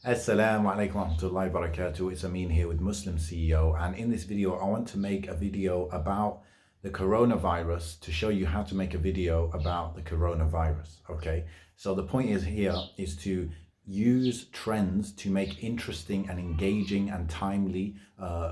Assalamu alaikum warahmatullahi wabarakatuh. It's Ameen here with Muslim CEO, and in this video I want to make a video about the coronavirus to show you how to make a video about the coronavirus. Okay, so the point is here is to use trends to make interesting and engaging and timely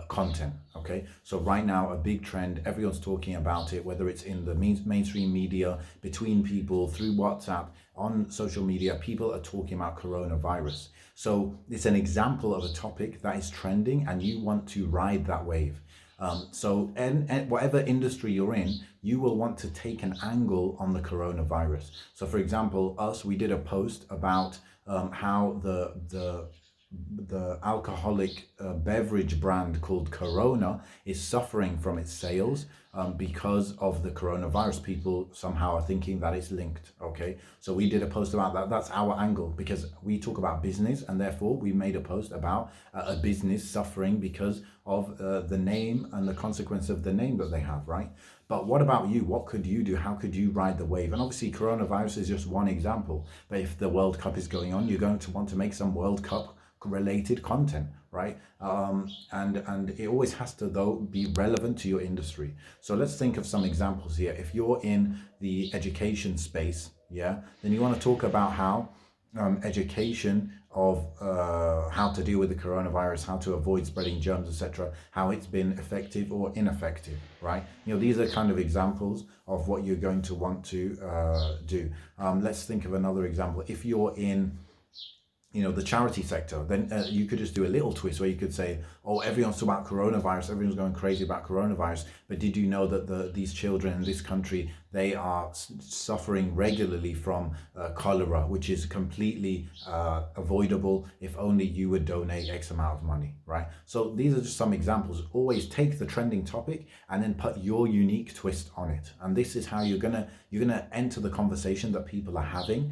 content. Okay, so right now a big trend, everyone's talking about it, whether it's in the mainstream media, between people, through WhatsApp, on social media, people are talking about coronavirus. So it's an example of a topic that is trending and you want to ride that wave. And whatever industry you're in, you will want to take an angle on the coronavirus. So for example, we did a post about how the alcoholic beverage brand called Corona is suffering from its sales because of the coronavirus. People somehow are thinking that it's linked. Okay, so we did a post about that. That's our angle, because we talk about business, and therefore we made a post about a business suffering because of the name and the consequence of the name that they have, right? But what about you? What could you do? How could you ride the wave? And obviously coronavirus is just one example, but if the World Cup is going on, you're going to want to make some World Cup related content, right? And it always has to, though, be relevant to your industry. So let's think of some examples here. If you're in the education space, yeah, then you want to talk about how education of how to deal with the coronavirus, how to avoid spreading germs, etc., how it's been effective or ineffective, right? These are kind of examples of what you're going to want to do. Let's think of another example. If you're in the charity sector, then you could just do a little twist where you could say, oh, everyone's talking about coronavirus, everyone's going crazy about coronavirus, but did you know that these children in this country, they are suffering regularly from cholera, which is completely avoidable if only you would donate X amount of money, right? So these are just some examples. Always take the trending topic and then put your unique twist on it. And this is how you're gonna enter the conversation that people are having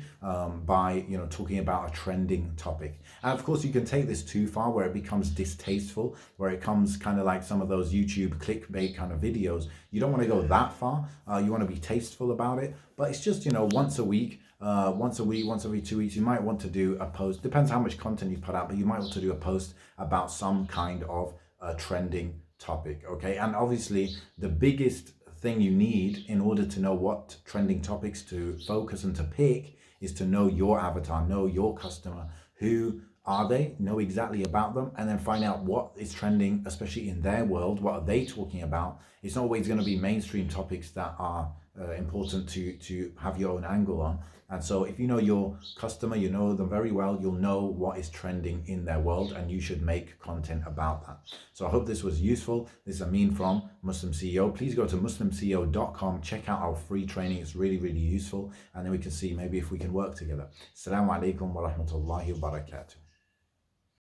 by talking about a trending topic. And of course you can take this too far where it becomes distasteful, where it comes kind of like some of those YouTube clickbait kind of videos. You don't want to go that far. You want to be tasteful about it, but it's just once a week, once every 2 weeks, you might want to do a post. Depends how much content you put out, but you might want to do a post about some kind of trending topic. Okay, and obviously the biggest thing you need in order to know what trending topics to focus and to pick is to know your avatar, know your customer. Who are they? Know exactly about them, and then find out what is trending, especially in their world. What are they talking about? It's not always going to be mainstream topics that are important to have your own angle on. And so if you know your customer, you know them very well, you'll know what is trending in their world, and you should make content about that. So I hope this was useful. This is Ameen from Muslim CEO. Please go to muslimceo.com, check out our free training. It's really, really useful, and then we can see maybe if we can work together. Assalamu alaikum wa rahmatullahi wa barakatuh.